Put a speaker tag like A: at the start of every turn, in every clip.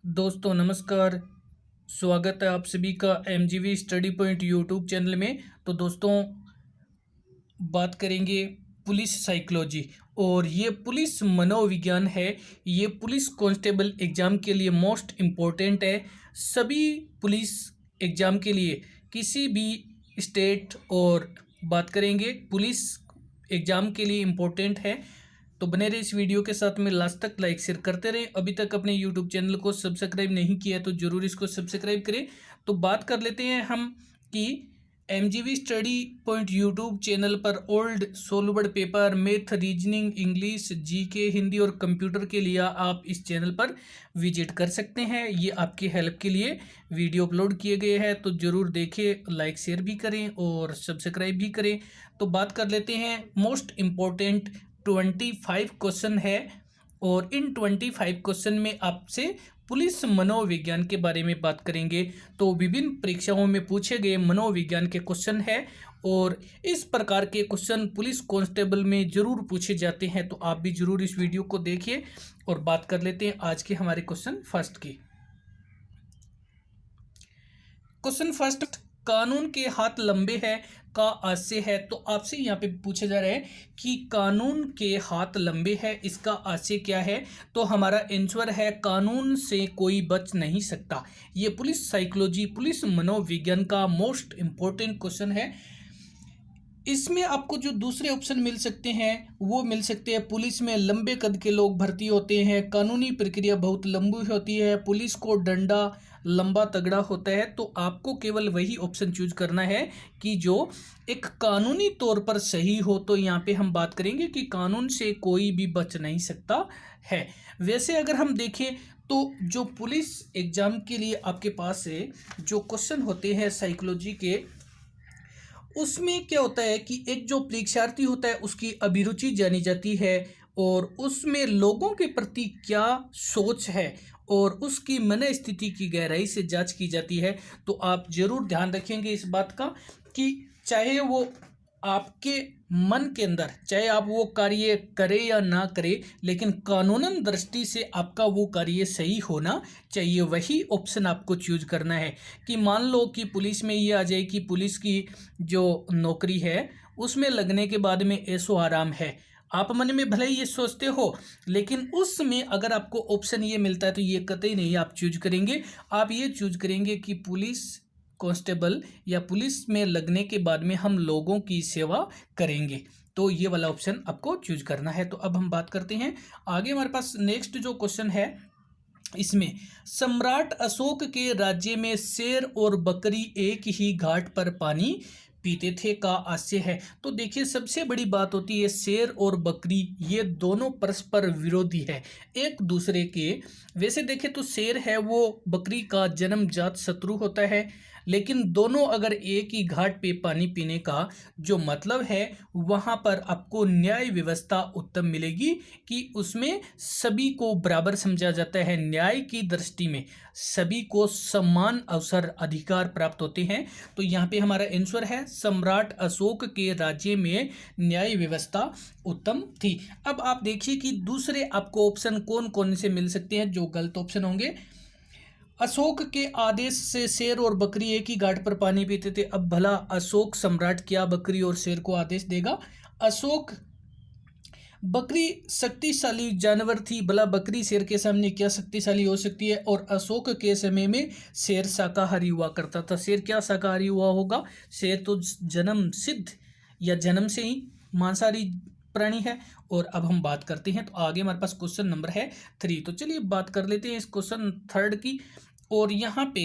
A: दोस्तों नमस्कार। स्वागत है आप सभी का एमजीवी स्टडी पॉइंट यूट्यूब चैनल में। तो दोस्तों बात करेंगे पुलिस साइकोलॉजी और ये पुलिस मनोविज्ञान है। ये पुलिस कांस्टेबल एग्ज़ाम के लिए मोस्ट इम्पोर्टेंट है। सभी पुलिस एग्ज़ाम के लिए किसी भी स्टेट और बात करेंगे पुलिस एग्ज़ाम के लिए इम्पोर्टेंट है। तो बने रहे इस वीडियो के साथ में लास्ट तक, लाइक शेयर करते रहें। अभी तक अपने यूट्यूब चैनल को सब्सक्राइब नहीं किया है तो ज़रूर इसको सब्सक्राइब करें। तो बात कर लेते हैं हम कि MGV study point YouTube channel पर old solved paper, math, reasoning, English, GK, Hindi और कंप्यूटर के लिए आप इस चैनल पर विजिट कर सकते हैं। ये आपकी हेल्प के लिए वीडियो अपलोड किए गए हैं, तो ज़रूर देखें, लाइक शेयर भी करें और सब्सक्राइब भी करें। तो बात कर लेते हैं मोस्ट इम्पोर्टेंट 25 क्वेश्चन है और इन 25 क्वेश्चन में आपसे पुलिस मनोविज्ञान के बारे में बात करेंगे। तो विभिन्न परीक्षाओं में पूछे गए मनोविज्ञान के क्वेश्चन है और इस प्रकार के क्वेश्चन पुलिस कांस्टेबल में जरूर पूछे जाते हैं। तो आप भी जरूर इस वीडियो को देखिए और बात कर लेते हैं आज के हमारे क्वेश्चन फर्स्ट की। क्वेश्चन फर्स्ट, कानून के हाथ लंबे हैं का आशय है। तो आपसे यहाँ पे पूछा जा रहा है कि कानून के हाथ लंबे हैं, इसका आशय क्या है। तो हमारा आंसर है कानून से कोई बच नहीं सकता। ये पुलिस साइकोलॉजी, पुलिस मनोविज्ञान का मोस्ट इम्पोर्टेंट क्वेश्चन है। इसमें आपको जो दूसरे ऑप्शन मिल सकते हैं वो मिल सकते हैं, पुलिस में लंबे कद के लोग भर्ती होते हैं, कानूनी प्रक्रिया बहुत लंबी होती है, पुलिस को डंडा लंबा तगड़ा होता है। तो आपको केवल वही ऑप्शन चूज करना है कि जो एक कानूनी तौर पर सही हो। तो यहाँ पे हम बात करेंगे कि कानून से कोई भी बच नहीं सकता है। वैसे अगर हम देखें तो जो पुलिस एग्जाम के लिए आपके पास से जो क्वेश्चन होते हैं साइकोलॉजी के, उसमें क्या होता है कि एक जो परीक्षार्थी होता है उसकी अभिरुचि जानी जाती है और उसमें लोगों के प्रति क्या सोच है और उसकी मन स्थिति की गहराई से जांच की जाती है। तो आप जरूर ध्यान रखेंगे इस बात का कि चाहे वो आपके मन के अंदर, चाहे आप वो कार्य करें या ना करें, लेकिन कानूनन दृष्टि से आपका वो कार्य सही होना चाहिए। वही ऑप्शन आपको चूज करना है। कि मान लो कि पुलिस में ये आ जाए कि पुलिस की जो नौकरी है उसमें लगने के बाद में ऐशो आराम है, आप मन में भले ही ये सोचते हो, लेकिन उसमें अगर आपको ऑप्शन ये मिलता है तो ये कतई नहीं आप चूज करेंगे। आप ये चूज करेंगे कि पुलिस कांस्टेबल या पुलिस में लगने के बाद में हम लोगों की सेवा करेंगे। तो ये वाला ऑप्शन आपको चूज करना है। तो अब हम बात करते हैं आगे। हमारे पास नेक्स्ट जो क्वेश्चन है, इसमें सम्राट अशोक के राज्य में शेर और बकरी एक ही घाट पर पानी पीते थे का आशय है। तो देखिए, सबसे बड़ी बात होती है शेर और बकरी, ये दोनों परस्पर विरोधी है एक दूसरे के। वैसे देखें तो शेर है वो बकरी का जन्मजात शत्रु होता है, लेकिन दोनों अगर एक ही घाट पे पानी पीने का जो मतलब है, वहाँ पर आपको न्याय व्यवस्था उत्तम मिलेगी कि उसमें सभी को बराबर समझा जाता है। न्याय की दृष्टि में सभी को समान अवसर, अधिकार प्राप्त होते हैं। तो यहाँ पे हमारा आंसर है सम्राट अशोक के राज्य में न्याय व्यवस्था उत्तम थी। अब आप देखिए कि दूसरे आपको ऑप्शन कौन कौन से मिल सकते हैं जो गलत ऑप्शन होंगे। अशोक के आदेश से शेर और बकरी एक ही घाट पर पानी पीते थे। अब भला अशोक सम्राट क्या बकरी और शेर को आदेश देगा? अशोक, बकरी शक्तिशाली जानवर थी, भला बकरी शेर के सामने क्या शक्तिशाली हो सकती है? और अशोक के समय में शेर शाकाहारी हुआ करता था। शेर क्या शाकाहारी हुआ होगा? शेर तो जन्म सिद्ध या जन्म से ही मांसाहारी प्राणी है। और अब हम बात करते हैं, तो आगे हमारे पास क्वेश्चन नंबर है 3। तो चलिए बात कर लेते हैं इस क्वेश्चन थर्ड की। और यहाँ पे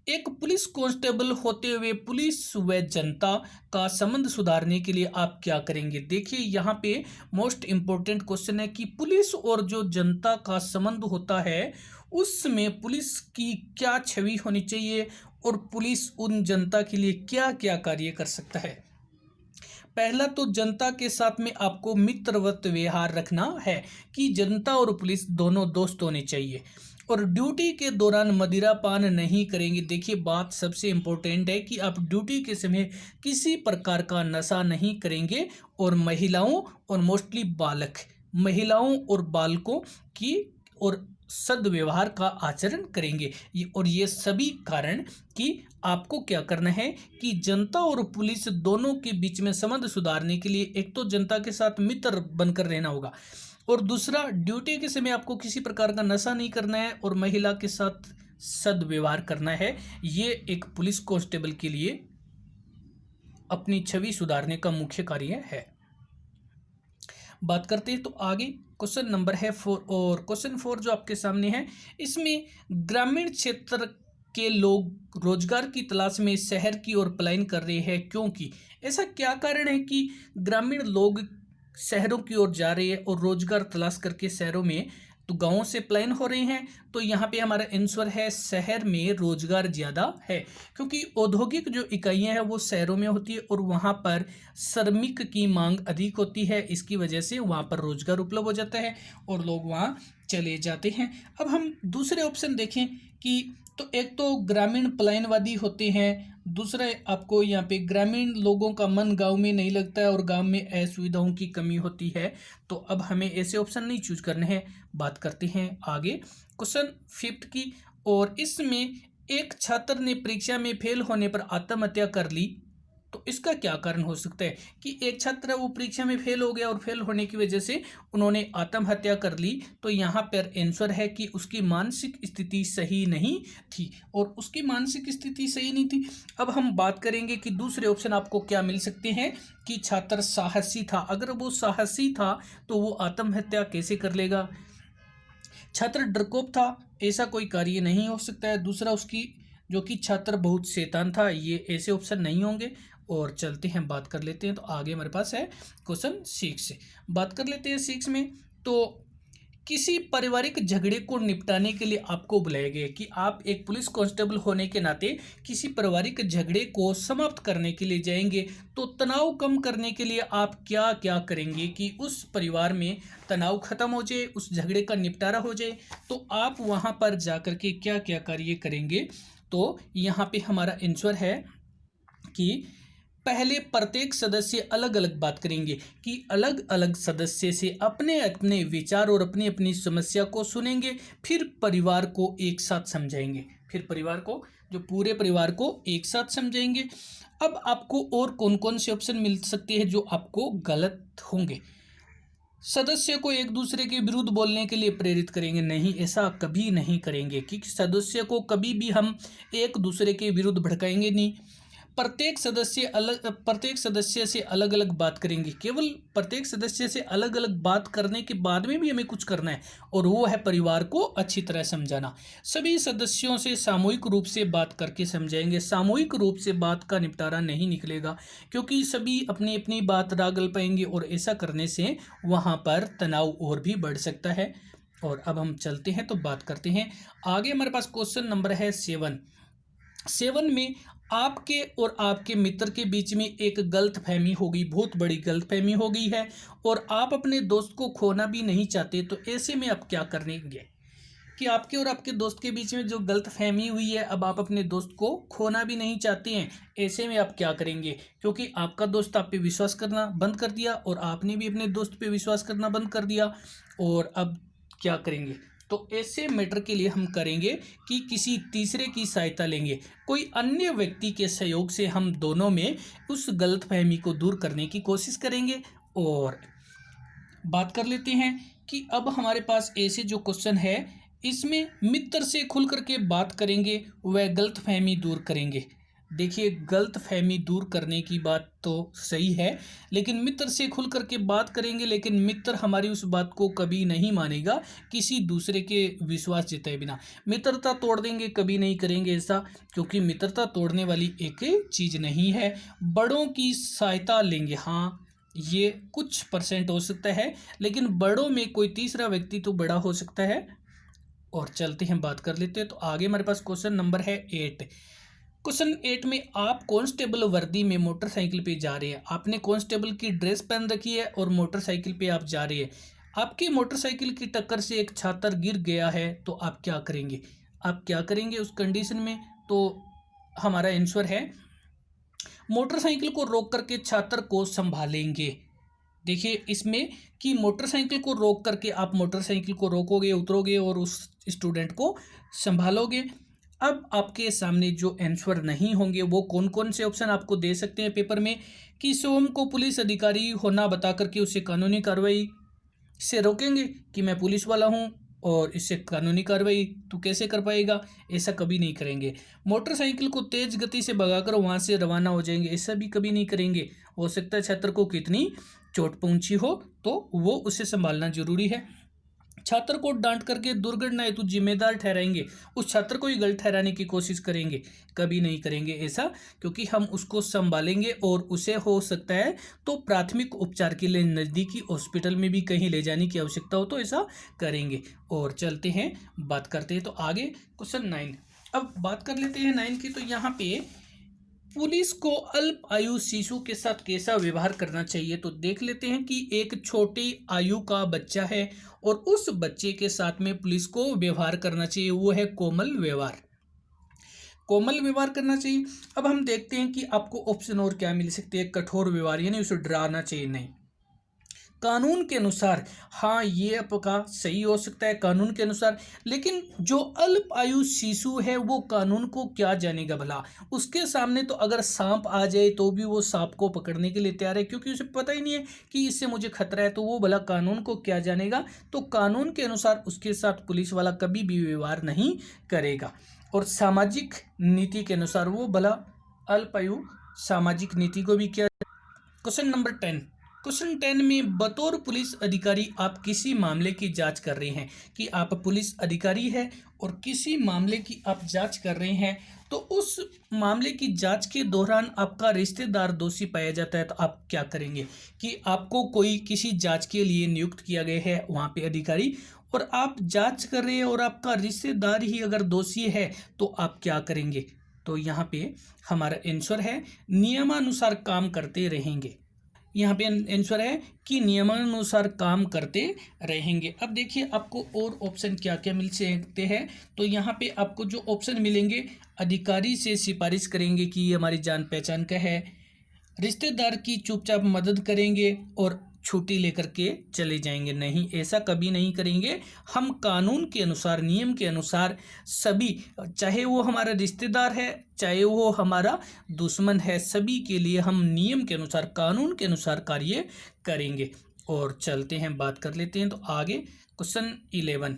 A: एक पुलिस कांस्टेबल होते हुए पुलिस व जनता का संबंध सुधारने के लिए आप क्या करेंगे? देखिए, यहाँ पे मोस्ट इम्पोर्टेंट क्वेश्चन है कि पुलिस और जो जनता का संबंध होता है उसमें पुलिस की क्या छवि होनी चाहिए और पुलिस उन जनता के लिए क्या क्या कार्य कर सकता है। पहला तो जनता के साथ में आपको मित्रवत व्यवहार रखना है कि जनता और पुलिस दोनों दोस्त होने चाहिए। और ड्यूटी के दौरान मदिरा पान नहीं करेंगे। देखिए, बात सबसे इम्पोर्टेंट है कि आप ड्यूटी के समय किसी प्रकार का नशा नहीं करेंगे। और महिलाओं और मोस्टली बालक, महिलाओं और बालकों की और सद्व्यवहार का आचरण करेंगे। और ये सभी कारण कि आपको क्या करना है कि जनता और पुलिस दोनों के बीच में संबंध सुधारने के लिए एक तो जनता के साथ मित्र बनकर रहना होगा, और दूसरा ड्यूटी के समय आपको किसी प्रकार का नशा नहीं करना है और महिला के साथ सद्व्यवहार करना है। ये एक पुलिस कांस्टेबल के लिए अपनी छवि सुधारने का मुख्य कार्य है। बात करते हैं तो आगे क्वेश्चन नंबर है 4, और क्वेश्चन 4 जो आपके सामने है, इसमें ग्रामीण क्षेत्र के लोग रोजगार की तलाश में शहर की ओर पलायन कर रहे हैं, क्योंकि ऐसा क्या कारण है कि ग्रामीण लोग शहरों की ओर जा रहे हैं और रोजगार तलाश करके शहरों में तो गांवों से पलायन हो रहे हैं। तो यहाँ पे हमारा आंसर है शहर में रोजगार ज़्यादा है, क्योंकि औद्योगिक जो इकाइयाँ हैं वो शहरों में होती है और वहाँ पर श्रमिक की मांग अधिक होती है। इसकी वजह से वहाँ पर रोजगार उपलब्ध हो जाता है और लोग वहाँ चले जाते हैं। अब हम दूसरे ऑप्शन देखें कि तो एक तो ग्रामीण पलायनवादी होते हैं, दूसरा आपको यहाँ पे ग्रामीण लोगों का मन गांव में नहीं लगता है और गांव में असुविधाओं की कमी होती है। तो अब हमें ऐसे ऑप्शन नहीं चूज करने हैं। बात करते हैं आगे क्वेश्चन 5 की, और इसमें एक छात्र ने परीक्षा में फेल होने पर आत्महत्या कर ली। तो इसका क्या कारण हो सकता है कि एक छात्र वो परीक्षा में फेल हो गया और फेल होने की वजह से उन्होंने आत्महत्या कर ली। तो यहाँ पर आंसर है कि उसकी मानसिक स्थिति सही नहीं थी, और उसकी मानसिक स्थिति सही नहीं थी। अब हम बात करेंगे कि दूसरे ऑप्शन आपको क्या मिल सकते हैं कि छात्र साहसी था। अगर वो साहसी था तो वो आत्महत्या कैसे कर लेगा। छात्र डरपोक था, ऐसा कोई कार्य नहीं हो सकता है। दूसरा उसकी जो कि छात्र बहुत शैतान था, ये ऐसे ऑप्शन नहीं होंगे। और चलते हैं बात कर लेते हैं तो आगे हमारे पास है क्वेश्चन 6 से। बात कर लेते हैं 6 में, तो किसी पारिवारिक झगड़े को निपटाने के लिए आपको बुलाया गया कि आप एक पुलिस कांस्टेबल होने के नाते किसी पारिवारिक झगड़े को समाप्त करने के लिए जाएंगे। तो तनाव कम करने के लिए आप क्या क्या करेंगे कि उस परिवार में तनाव खत्म हो जाए, उस झगड़े का निपटारा हो जाए। तो आप वहां पर जाकर के क्या क्या कार्य करेंगे। तो यहाँ पे हमारा आंसर है कि पहले प्रत्येक सदस्य अलग अलग बात करेंगे कि अलग अलग सदस्य से अपने अपने विचार और अपनी अपनी समस्या को सुनेंगे, फिर परिवार को एक साथ समझाएंगे, फिर परिवार को जो पूरे परिवार को एक साथ समझाएंगे। अब आपको और कौन कौन से ऑप्शन मिल सकते हैं जो आपको गलत होंगे। सदस्य को एक दूसरे के विरुद्ध बोलने के लिए प्रेरित करेंगे, नहीं, ऐसा कभी नहीं करेंगे कि सदस्य को कभी भी हम एक दूसरे के विरुद्ध भड़काएंगे नहीं। प्रत्येक सदस्य से अलग अलग बात करेंगे, केवल प्रत्येक सदस्य से अलग अलग बात करने के बाद में भी हमें कुछ करना है, और वो है परिवार को अच्छी तरह समझाना। सभी सदस्यों से सामूहिक रूप से बात करके समझाएंगे। सामूहिक रूप से बात का निपटारा नहीं निकलेगा, क्योंकि सभी अपनी अपनी बात रागल पाएंगे और ऐसा करने से वहाँ पर तनाव और भी बढ़ सकता है। और अब हम चलते हैं तो बात करते हैं आगे। हमारे पास क्वेश्चन नंबर है 7 में आपके और आपके मित्र के बीच में एक गलतफहमी हो गई, बहुत बड़ी गलतफहमी हो गई है, और आप अपने दोस्त को खोना भी नहीं चाहते। तो ऐसे में आप क्या करेंगे कि आपके और आपके दोस्त के बीच में जो गलतफहमी हुई है, अब आप अपने दोस्त को खोना भी नहीं चाहते हैं। ऐसे में आप क्या करेंगे, क्योंकि आपका दोस्त आप पे विश्वास करना बंद कर दिया और आपने भी अपने दोस्त पे विश्वास करना बंद कर दिया। और अब क्या करेंगे, तो ऐसे मैटर के लिए हम करेंगे कि किसी तीसरे की सहायता लेंगे, कोई अन्य व्यक्ति के सहयोग से हम दोनों में उस गलतफहमी को दूर करने की कोशिश करेंगे। और बात कर लेते हैं कि अब हमारे पास ऐसे जो क्वेश्चन है, इसमें मित्र से खुल करके बात करेंगे, वह गलतफहमी दूर करेंगे। देखिए, गलतफहमी दूर करने की बात तो सही है, लेकिन मित्र से खुल करके बात करेंगे, लेकिन मित्र हमारी उस बात को कभी नहीं मानेगा किसी दूसरे के विश्वास जताए बिना। मित्रता तोड़ देंगे, कभी नहीं करेंगे ऐसा, क्योंकि मित्रता तोड़ने वाली एक चीज़ नहीं है। बड़ों की सहायता लेंगे, हाँ ये कुछ परसेंट हो सकता है, लेकिन बड़ों में कोई तीसरा व्यक्ति तो बड़ा हो सकता है। और चलते हैं बात कर लेते हैं तो आगे हमारे पास क्वेश्चन नंबर है 8। क्वेश्चन 8 में आप कांस्टेबल वर्दी में मोटरसाइकिल पे जा रहे हैं, आपने कांस्टेबल की ड्रेस पहन रखी है और मोटरसाइकिल पे आप जा रहे हैं। आपकी मोटरसाइकिल की टक्कर से एक छात्र गिर गया है, तो आप क्या करेंगे, आप क्या करेंगे उस कंडीशन में। तो हमारा आंसर है मोटरसाइकिल को रोक करके छात्र को संभालेंगे। देखिए इसमें कि मोटरसाइकिल को रोक करके आप मोटरसाइकिल को रोकोगे, उतरोगे और उस स्टूडेंट को संभालोगे। अब आपके सामने जो आंसर नहीं होंगे वो कौन कौन से ऑप्शन आपको दे सकते हैं पेपर में, कि सोम को पुलिस अधिकारी होना बता करके उसे कानूनी कार्रवाई से रोकेंगे कि मैं पुलिस वाला हूँ और इससे कानूनी कार्रवाई तू कैसे कर पाएगा, ऐसा कभी नहीं करेंगे। मोटरसाइकिल को तेज गति से भगाकर वहाँ से रवाना हो जाएंगे, ऐसा भी कभी नहीं करेंगे। हो सकता है छात्र को कितनी चोट पहुंची हो तो वो उसे संभालना जरूरी है। छात्र को डांट करके दुर्घटना हेतु जिम्मेदार ठहराएंगे, उस छात्र को ही गलत ठहराने की कोशिश करेंगे, कभी नहीं करेंगे ऐसा, क्योंकि हम उसको संभालेंगे और उसे हो सकता है तो प्राथमिक उपचार के लिए नज़दीकी हॉस्पिटल में भी कहीं ले जाने की आवश्यकता हो तो ऐसा करेंगे। और चलते हैं बात करते हैं तो आगे क्वेश्चन 9। अब बात कर लेते हैं 9 की। तो यहाँ पे पुलिस को अल्प आयु शिशु के साथ कैसा व्यवहार करना चाहिए, तो देख लेते हैं कि एक छोटी आयु का बच्चा है और उस बच्चे के साथ में पुलिस को व्यवहार करना चाहिए, वो है कोमल व्यवहार। कोमल व्यवहार करना चाहिए। अब हम देखते हैं कि आपको ऑप्शन और क्या मिल सकते हैं। कठोर व्यवहार यानी उसे डराना चाहिए नहीं। कानून के अनुसार, हाँ ये आपका सही हो सकता है कानून के अनुसार, लेकिन जो अल्प आयु शिशु है वो कानून को क्या जानेगा भला। उसके सामने तो अगर सांप आ जाए तो भी वो सांप को पकड़ने के लिए तैयार है, क्योंकि उसे पता ही नहीं है कि इससे मुझे खतरा है, तो वो भला कानून को क्या जानेगा। तो कानून के अनुसार उसके साथ पुलिस वाला कभी भी व्यवहार नहीं करेगा। और सामाजिक नीति के अनुसार वो भला अल्प आयु सामाजिक नीति को भी क्या। Question number 10। क्वेश्चन 10 में बतौर पुलिस अधिकारी आप किसी मामले की जांच कर रहे हैं, कि आप पुलिस अधिकारी है और किसी मामले की आप जांच कर रहे हैं, तो उस मामले की जांच के दौरान आपका रिश्तेदार दोषी पाया जाता है तो आप क्या करेंगे। कि आपको कोई किसी जांच के लिए नियुक्त किया गया है वहाँ पे अधिकारी, और आप जांच कर रहे हैं और आपका रिश्तेदार ही अगर दोषी है तो आप क्या करेंगे। तो यहाँ पे हमारा आंसर है नियमानुसार काम करते रहेंगे। यहाँ पे आंसर है कि नियमानुसार काम करते रहेंगे। अब देखिए आपको और ऑप्शन क्या क्या मिल सकते हैं। तो यहाँ पे आपको जो ऑप्शन मिलेंगे, अधिकारी से सिफारिश करेंगे कि ये हमारी जान पहचान का है, रिश्तेदार की चुपचाप मदद करेंगे और छुट्टी लेकर के चले जाएंगे। नहीं, ऐसा कभी नहीं करेंगे। हम कानून के अनुसार, नियम के अनुसार सभी, चाहे वो हमारा रिश्तेदार है चाहे वो हमारा दुश्मन है, सभी के लिए हम नियम के अनुसार, कानून के अनुसार कार्य करेंगे। और चलते हैं बात कर लेते हैं तो आगे क्वेश्चन 11।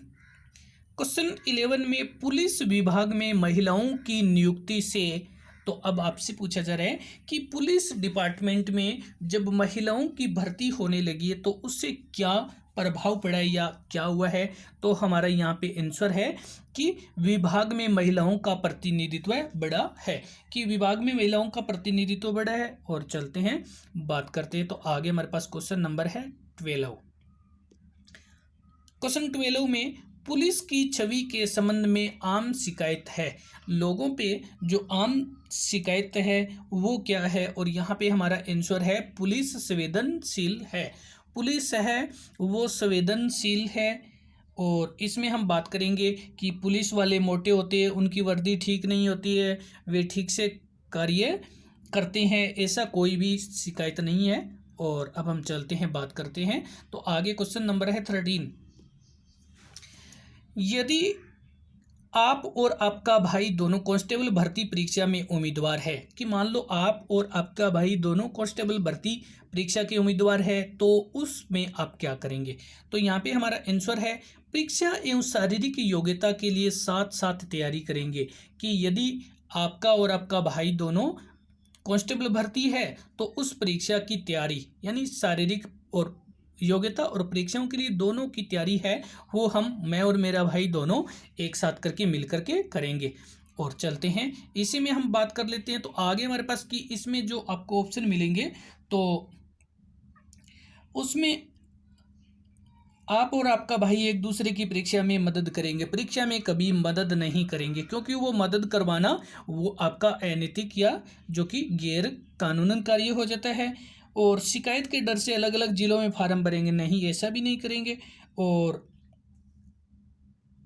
A: क्वेश्चन 11 में पुलिस विभाग में महिलाओं की नियुक्ति से, तो अब आपसे पूछा जा रहा है कि पुलिस डिपार्टमेंट में जब महिलाओं की भर्ती होने लगी है तो उससे क्या प्रभाव पड़ा है या क्या हुआ है। तो हमारा यहाँ पे आंसर है कि विभाग में महिलाओं का प्रतिनिधित्व बढ़ा है, कि विभाग में महिलाओं का प्रतिनिधित्व बढ़ा है। और चलते हैं बात करते हैं तो आगे हमारे पास क्वेश्चन नंबर है 12। क्वेश्चन 12 में पुलिस की छवि के संबंध में आम शिकायत है, लोगों पे जो आम शिकायत है वो क्या है। और यहाँ पे हमारा आंसर है पुलिस संवेदनशील है। पुलिस है वो संवेदनशील है। और इसमें हम बात करेंगे कि पुलिस वाले मोटे होते हैं, उनकी वर्दी ठीक नहीं होती है, वे ठीक से कार्य करते हैं, ऐसा कोई भी शिकायत नहीं है। और अब हम चलते हैं बात करते हैं तो आगे क्वेश्चन नंबर है 13। यदि आप और आपका भाई दोनों कांस्टेबल भर्ती परीक्षा में उम्मीदवार है, कि मान लो आप और आपका भाई दोनों कांस्टेबल भर्ती परीक्षा के उम्मीदवार है, तो उसमें आप क्या करेंगे। तो यहाँ पे हमारा आंसर है परीक्षा एवं शारीरिक योग्यता के लिए साथ साथ तैयारी करेंगे। कि यदि आपका और आपका भाई दोनों कांस्टेबल भर्ती है तो उस परीक्षा की तैयारी, यानी शारीरिक और योग्यता और परीक्षाओं के लिए दोनों की तैयारी है वो मैं और मेरा भाई दोनों एक साथ करके मिल करके करेंगे। और चलते हैं इसी में हम बात कर लेते हैं तो आगे हमारे पास कि इसमें जो आपको ऑप्शन मिलेंगे तो उसमें आप और आपका भाई एक दूसरे की परीक्षा में मदद करेंगे, परीक्षा में कभी मदद नहीं करेंगे, क्योंकि वो मदद करवाना वो आपका अनैतिक या जो कि गैर कानूनन कार्य हो जाता है। और शिकायत के डर से अलग अलग जिलों में फार्म भरेंगे, नहीं ऐसा भी नहीं करेंगे। और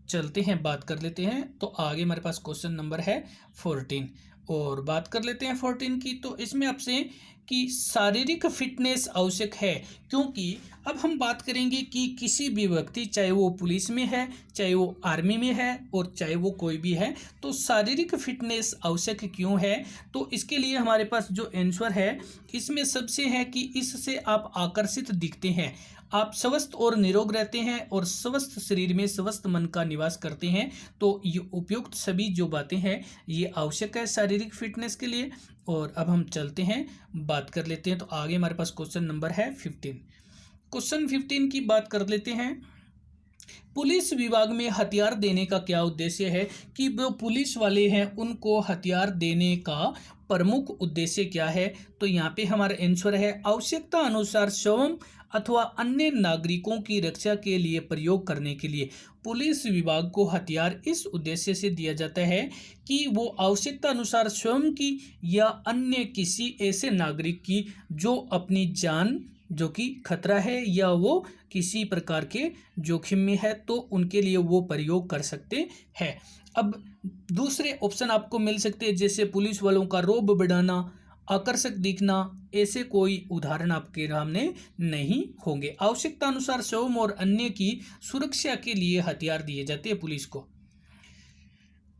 A: चलते हैं बात कर लेते हैं तो आगे हमारे पास क्वेश्चन नंबर है 14। और बात कर लेते हैं 14 की। तो इसमें आपसे कि शारीरिक फिटनेस आवश्यक है, क्योंकि अब हम बात करेंगे कि किसी भी व्यक्ति, चाहे वो पुलिस में है, चाहे वो आर्मी में है और चाहे वो कोई भी है, तो शारीरिक फिटनेस आवश्यक क्यों है। तो इसके लिए हमारे पास जो आंसर है इसमें सबसे है कि इससे आप आकर्षित दिखते हैं, आप स्वस्थ और निरोग रहते हैं और स्वस्थ शरीर में स्वस्थ मन का निवास करते हैं। तो ये उपयुक्त सभी जो बातें हैं ये आवश्यक है शारीरिक फिटनेस के लिए। और अब हम चलते हैं, बात कर लेते हैं। तो आगे हमारे पास क्वेश्चन नंबर है 15। क्वेश्चन 15 की बात कर लेते हैं। पुलिस विभाग में हथियार देने का क्या उद्देश्य है, कि जो पुलिस वाले हैं उनको हथियार देने का प्रमुख उद्देश्य क्या है। तो यहाँ पे हमारा आंसर है आवश्यकता अनुसार स्वयं अथवा अन्य नागरिकों की रक्षा के लिए प्रयोग करने के लिए पुलिस विभाग को हथियार इस उद्देश्य से दिया जाता है कि वो आवश्यकता अनुसार स्वयं की या अन्य किसी ऐसे नागरिक की जो अपनी जान, जो कि खतरा है या वो किसी प्रकार के जोखिम में है, तो उनके लिए वो प्रयोग कर सकते हैं। अब दूसरे ऑप्शन आपको मिल सकते हैं, जैसे पुलिस वालों का रौब बढ़ाना, आकर्षक दिखना, ऐसे कोई उदाहरण आपके सामने नहीं होंगे। आवश्यकता अनुसार स्वयं और अन्य की सुरक्षा के लिए हथियार दिए जाते हैं पुलिस को।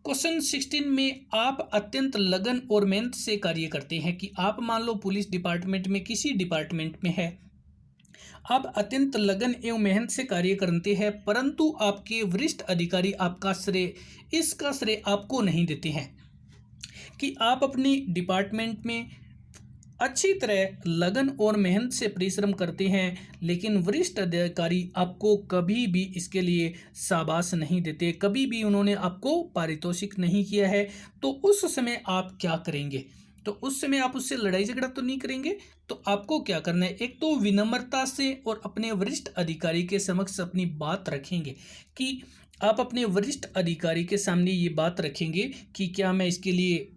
A: क्वेश्चन 16 में आप अत्यंत लगन और मेहनत से कार्य करते हैं, कि आप मान लो पुलिस डिपार्टमेंट में, किसी डिपार्टमेंट में है, आप अत्यंत लगन एवं मेहनत से कार्य करते हैं, परंतु आपके वरिष्ठ अधिकारी आपका श्रेय, इसका श्रेय आपको नहीं देते हैं, कि आप अपनी डिपार्टमेंट में अच्छी तरह लगन और मेहनत से परिश्रम करते हैं, लेकिन वरिष्ठ अधिकारी आपको कभी भी इसके लिए शाबाश नहीं देते, कभी भी उन्होंने आपको पारितोषिक नहीं किया है। तो उस समय आप क्या करेंगे। तो उस समय आप उससे लड़ाई झगड़ा तो नहीं करेंगे। तो आपको क्या करना है, एक तो विनम्रता से और अपने वरिष्ठ अधिकारी के समक्ष अपनी बात रखेंगे, कि आप अपने वरिष्ठ अधिकारी के सामने ये बात रखेंगे कि क्या मैं इसके लिए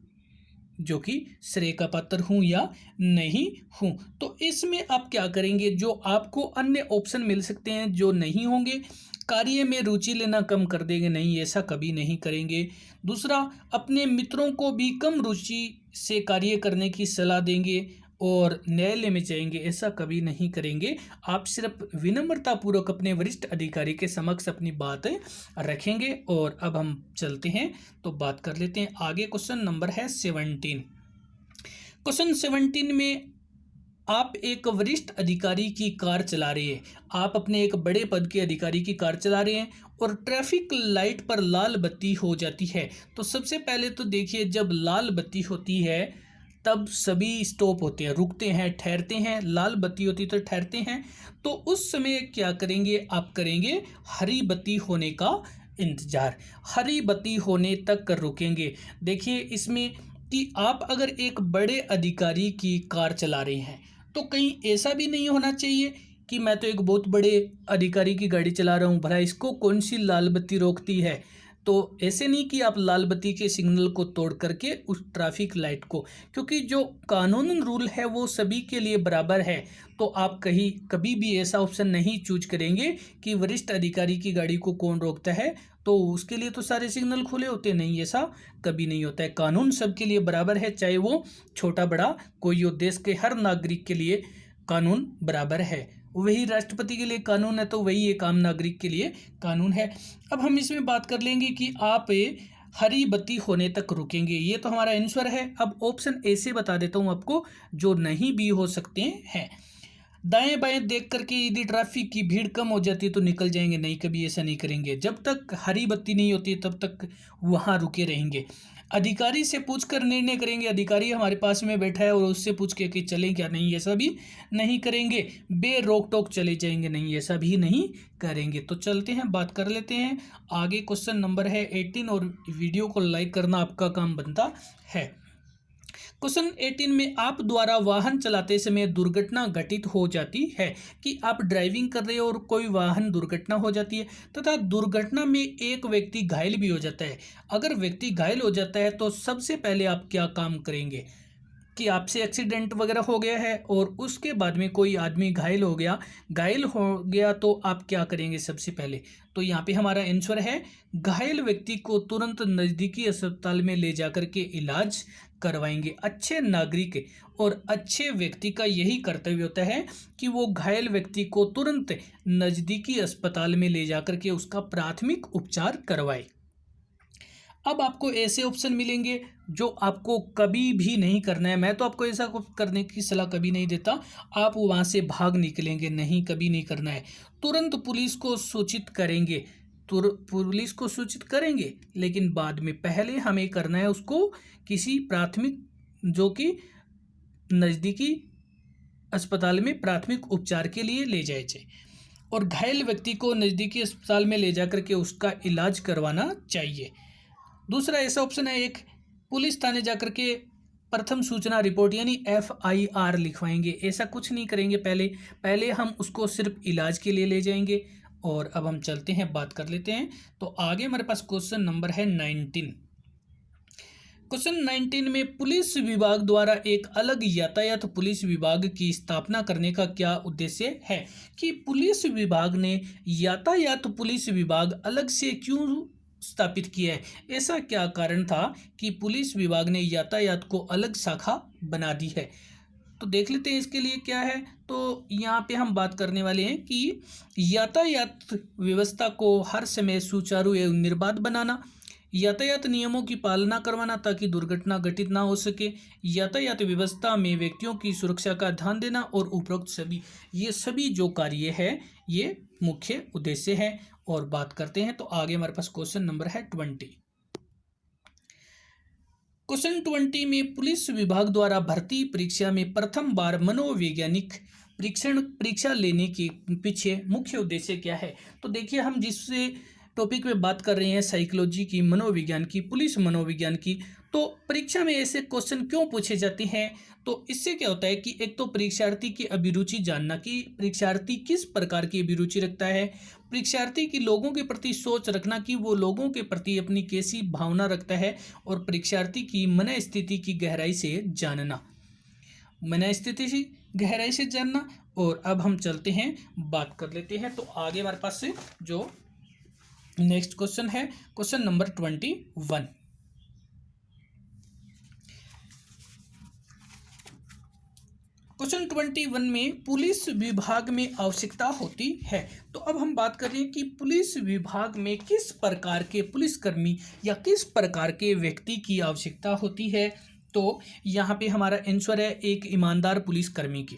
A: जो कि श्रेय का पात्र हूँ या नहीं हूँ। तो इसमें आप क्या करेंगे, जो आपको अन्य ऑप्शन मिल सकते हैं जो नहीं होंगे, कार्य में रुचि लेना कम कर देंगे, नहीं ऐसा कभी नहीं करेंगे। दूसरा, अपने मित्रों को भी कम रुचि से कार्य करने की सलाह देंगे और न्यायालय में जाएंगे, ऐसा कभी नहीं करेंगे। आप सिर्फ विनम्रतापूर्वक अपने वरिष्ठ अधिकारी के समक्ष अपनी बातें रखेंगे। और अब हम चलते हैं, तो बात कर लेते हैं आगे। क्वेश्चन नंबर है 17। क्वेश्चन 17 में आप एक वरिष्ठ अधिकारी की कार चला रहे हैं, आप अपने एक बड़े पद के अधिकारी की कार चला रहे हैं और ट्रैफिक लाइट पर लाल बत्ती हो जाती है। तो सबसे पहले तो देखिए, जब लाल बत्ती होती है तब सभी स्टॉप होते हैं, रुकते हैं, ठहरते हैं। लाल बत्ती होती तो ठहरते हैं। तो उस समय क्या करेंगे, आप करेंगे हरी बत्ती होने का इंतजार, हरी बत्ती होने तक रुकेंगे। देखिए इसमें कि आप अगर एक बड़े अधिकारी की कार चला रहे हैं, तो कहीं ऐसा भी नहीं होना चाहिए कि मैं तो एक बहुत बड़े अधिकारी की गाड़ी चला रहा हूँ, भला इसको कौन सी लाल बत्ती रोकती है। तो ऐसे नहीं कि आप लाल बत्ती के सिग्नल को तोड़ करके उस ट्रैफिक लाइट को, क्योंकि जो कानूनन रूल है वो सभी के लिए बराबर है। तो आप कहीं कभी भी ऐसा ऑप्शन नहीं चूज करेंगे कि वरिष्ठ अधिकारी की गाड़ी को कौन रोकता है, तो उसके लिए तो सारे सिग्नल खुले होते, नहीं, ऐसा कभी नहीं होता है। कानून सबके लिए बराबर है, चाहे वो छोटा बड़ा कोई हो, देश के हर नागरिक के लिए कानून बराबर है। वही राष्ट्रपति के लिए कानून है तो वही एक आम नागरिक के लिए कानून है। अब हम इसमें बात कर लेंगे कि आप हरी बत्ती होने तक रुकेंगे, ये तो हमारा आंसर है। अब ऑप्शन ए से बता देता हूँ आपको, जो नहीं भी हो सकते हैं। दाएं बाएं देख करके यदि ट्रैफिक की भीड़ कम हो जाती है तो निकल जाएंगे, नहीं, कभी ऐसा नहीं करेंगे। जब तक हरी बत्ती नहीं होती तब तक वहाँ रुके रहेंगे। अधिकारी से पूछकर निर्णय करेंगे, अधिकारी हमारे पास में बैठा है और उससे पूछ के कि चलें क्या, नहीं, ऐसा भी नहीं करेंगे। बेरोक टोक चले जाएंगे, नहीं, ऐसा भी नहीं करेंगे। तो चलते हैं, बात कर लेते हैं आगे। क्वेश्चन नंबर है 18 और वीडियो को लाइक करना आपका काम बनता है। क्वेश्चन 18 में आप द्वारा वाहन चलाते समय दुर्घटना घटित हो जाती है, कि आप ड्राइविंग कर रहे हो और कोई वाहन दुर्घटना हो जाती है तथा दुर्घटना में एक व्यक्ति घायल भी हो जाता है। अगर व्यक्ति घायल हो जाता है तो सबसे पहले आप क्या काम करेंगे। कि आपसे एक्सीडेंट वगैरह हो गया है और उसके बाद में कोई आदमी घायल हो गया तो आप क्या करेंगे सबसे पहले? तो यहाँ पे हमारा आंसर है घायल व्यक्ति को तुरंत नज़दीकी अस्पताल में ले जाकर के इलाज करवाएंगे। अच्छे नागरिक और अच्छे व्यक्ति का यही कर्तव्य होता है कि वो घायल व्यक्ति को तुरंत नज़दीकी अस्पताल में ले जाकर के उसका प्राथमिक उपचार करवाए। अब आपको ऐसे ऑप्शन मिलेंगे जो आपको कभी भी नहीं करना है। मैं तो आपको ऐसा कुछ करने की सलाह कभी नहीं देता, आप वहाँ से भाग निकलेंगे, नहीं कभी नहीं करना है। तुरंत पुलिस को सूचित करेंगे, पुलिस को सूचित करेंगे, लेकिन बाद में पहले हमें करना है उसको किसी प्राथमिक जो कि नज़दीकी अस्पताल में प्राथमिक उपचार के लिए ले जाए जाए और घायल व्यक्ति को नज़दीकी अस्पताल में ले जाकर के उसका इलाज करवाना चाहिए। दूसरा ऐसा ऑप्शन है एक, पुलिस थाने जाकर के प्रथम सूचना रिपोर्ट यानी FIR लिखवाएंगे। ऐसा कुछ नहीं करेंगे, पहले हम उसको सिर्फ इलाज के लिए ले जाएंगे। और अब हम चलते हैं, बात कर लेते हैं। तो आगे हमारे पास क्वेश्चन नंबर है 19। क्वेश्चन 19 में पुलिस विभाग द्वारा एक अलग यातायात पुलिस विभाग की स्थापना करने का क्या उद्देश्य है? कि पुलिस विभाग ने यातायात पुलिस विभाग अलग से क्यों स्थापित किया है? ऐसा क्या कारण था कि पुलिस विभाग ने यातायात को अलग शाखा बना दी है? तो देख लेते हैं इसके लिए क्या है। तो यहाँ पे हम बात करने वाले हैं कि यातायात व्यवस्था को हर समय सुचारू एवं निर्बाध बनाना, यातायात नियमों की पालना करवाना ताकि दुर्घटना घटित ना हो सके, यातायात व्यवस्था में व्यक्तियों की सुरक्षा का ध्यान देना और उपरोक्त ये सभी जो कार्य है ये मुख्य उद्देश्य है। और बात करते हैं तो आगे हमारे पास क्वेश्चन नंबर है 20। क्वेश्चन 20 में पुलिस विभाग द्वारा भर्ती परीक्षा में प्रथम बार मनोवैज्ञानिक परीक्षा लेने के पीछे मुख्य उद्देश्य क्या है? तो देखिए, हम जिस टॉपिक में बात कर रहे हैं साइकोलॉजी की, मनोविज्ञान की, पुलिस मनोविज्ञान की, तो परीक्षा में ऐसे क्वेश्चन क्यों पूछे जाते हैं? तो इससे क्या होता है कि एक तो परीक्षार्थी की अभिरुचि जानना कि परीक्षार्थी किस प्रकार की अभिरुचि रखता है, परीक्षार्थी की लोगों के प्रति सोच रखना कि वो लोगों के प्रति अपनी कैसी भावना रखता है, और परीक्षार्थी की मन स्थिति की गहराई से जानना, और अब हम चलते हैं, बात कर लेते हैं। तो आगे हमारे पास से जो नेक्स्ट क्वेश्चन है क्वेश्चन नंबर 21। क्वेश्चन 21 में पुलिस विभाग में आवश्यकता होती है। तो अब हम बात करें कि पुलिस विभाग में किस प्रकार के पुलिसकर्मी या किस प्रकार के व्यक्ति की आवश्यकता होती है। तो यहाँ पे हमारा आंसर है एक ईमानदार पुलिसकर्मी की।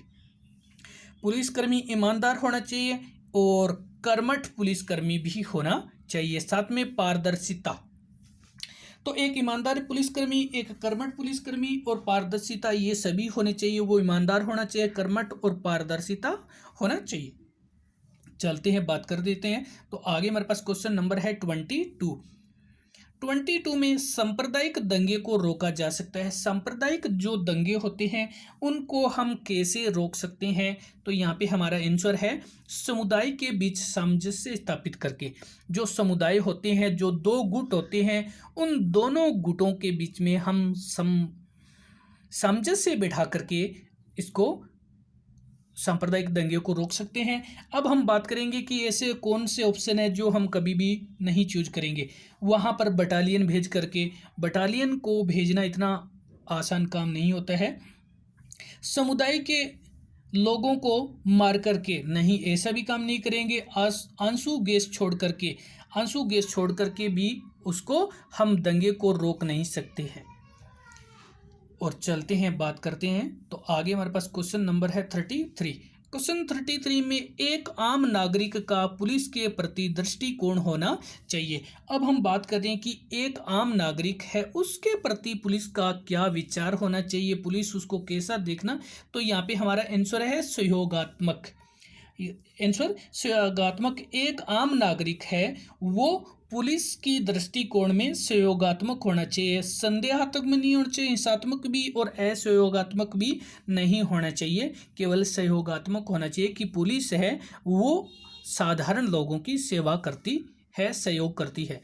A: पुलिसकर्मी ईमानदार होना चाहिए और कर्मठ पुलिसकर्मी भी होना चाहिए, साथ में पारदर्शिता। तो एक ईमानदार पुलिसकर्मी, एक कर्मठ पुलिसकर्मी और पारदर्शिता, ये सभी होने चाहिए। वो ईमानदार होना चाहिए, कर्मठ और पारदर्शिता होना चाहिए। चलते हैं, बात कर देते हैं। तो आगे हमारे पास क्वेश्चन नंबर है 22 में सांप्रदायिक दंगे को रोका जा सकता है। सांप्रदायिक जो दंगे होते हैं उनको हम कैसे रोक सकते हैं? तो यहाँ पे हमारा आंसर है समुदाय के बीच सामंजस्य स्थापित करके। जो समुदाय होते हैं, जो दो गुट होते हैं, उन दोनों गुटों के बीच में हम सामंजस्य बिठा करके इसको सांप्रदायिक दंगे को रोक सकते हैं। अब हम बात करेंगे कि ऐसे कौन से ऑप्शन है जो हम कभी भी नहीं चूज करेंगे। वहाँ पर बटालियन भेज करके, बटालियन को भेजना इतना आसान काम नहीं होता है। समुदाय के लोगों को मार करके नहीं, ऐसा भी काम नहीं करेंगे। आंसू गैस छोड़ करके भी उसको हम दंगे को रोक नहीं सकते हैं। और चलते हैं, बात करते हैं। तो आगे हमारे पास क्वेश्चन नंबर है 33। क्वेश्चन 33 में एक आम नागरिक का पुलिस के प्रति दृष्टिकोण होना चाहिए। अब हम बात कर रहे हैं कि एक आम नागरिक है, उसके प्रति पुलिस का क्या विचार होना चाहिए, पुलिस उसको कैसा देखना। तो यहाँ पे हमारा आंसर है सहयोगात्मक। एक आम नागरिक है वो पुलिस की दृष्टिकोण में सहयोगात्मक होना चाहिए, संदेहात्मक नहीं होना चाहिए, हिंसात्मक भी और असहयोगात्मक भी नहीं होना चाहिए, केवल सहयोगात्मक होना चाहिए कि पुलिस है वो साधारण लोगों की सेवा करती है, सहयोग करती है।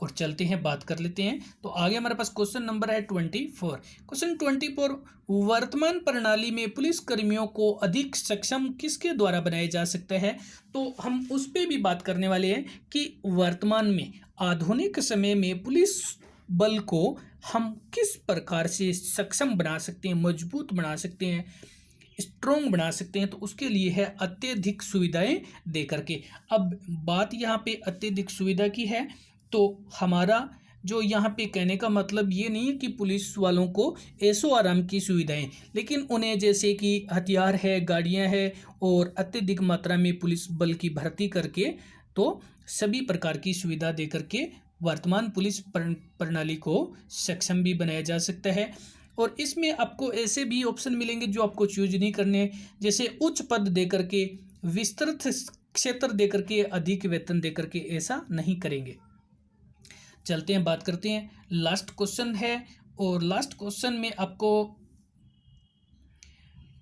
A: और चलते हैं, बात कर लेते हैं। तो आगे हमारे पास क्वेश्चन नंबर है 24। क्वेश्चन 24, वर्तमान प्रणाली में पुलिस कर्मियों को अधिक सक्षम किसके द्वारा बनाया जा सकता है। तो हम उस पर भी बात करने वाले हैं कि वर्तमान में आधुनिक समय में पुलिस बल को हम किस प्रकार से सक्षम बना सकते हैं, मजबूत बना सकते हैं, स्ट्रोंग बना सकते हैं। तो उसके लिए है अत्यधिक सुविधाएं दे करके। अब बात यहाँ पे अत्यधिक सुविधा की है, तो हमारा जो यहाँ पे कहने का मतलब ये नहीं है कि पुलिस वालों को ऐशो आराम की सुविधाएं, लेकिन उन्हें जैसे कि हथियार है, गाड़ियाँ है और अत्यधिक मात्रा में पुलिस बल की भर्ती करके, तो सभी प्रकार की सुविधा दे करके वर्तमान पुलिस प्रणाली को सक्षम भी बनाया जा सकता है। और इसमें आपको ऐसे भी ऑप्शन मिलेंगे जो आपको चूज नहीं करने, जैसे उच्च पद दे करके, विस्तृत क्षेत्र दे करके, अधिक वेतन दे करके, ऐसा नहीं करेंगे। चलते हैं, बात करते हैं। लास्ट क्वेश्चन है और लास्ट क्वेश्चन में आपको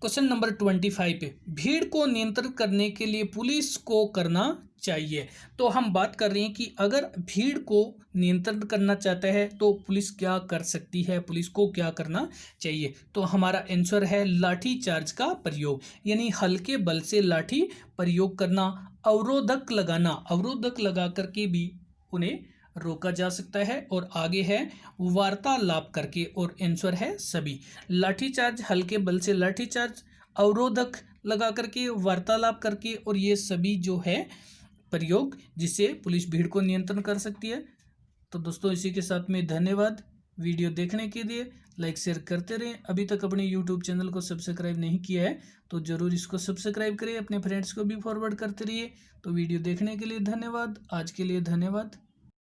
A: क्वेश्चन नंबर 25 पे भीड़ को नियंत्रित करने के लिए पुलिस को करना चाहिए। तो हम बात कर रहे हैं कि अगर भीड़ को नियंत्रण करना चाहता है तो पुलिस क्या कर सकती है, पुलिस को क्या करना चाहिए। तो हमारा आंसर है लाठी चार्ज का प्रयोग, यानी हल्के बल से लाठी प्रयोग करना, अवरोधक लगाना, अवरोधक लगा करके भी उन्हें रोका जा सकता है। और आगे है वार्तालाप करके, और आंसर है सभी। लाठीचार्ज, हल्के बल से लाठीचार्ज, अवरोधक लगा करके, वार्तालाप करके, और ये सभी जो है प्रयोग जिससे पुलिस भीड़ को नियंत्रण कर सकती है। तो दोस्तों इसी के साथ में धन्यवाद वीडियो देखने के लिए। लाइक शेयर करते रहें। अभी तक अपने यूट्यूब चैनल को सब्सक्राइब नहीं किया है तो ज़रूर इसको सब्सक्राइब करिए, अपने फ्रेंड्स को भी फॉरवर्ड करते रहिए। तो वीडियो देखने के लिए धन्यवाद। आज के लिए धन्यवाद।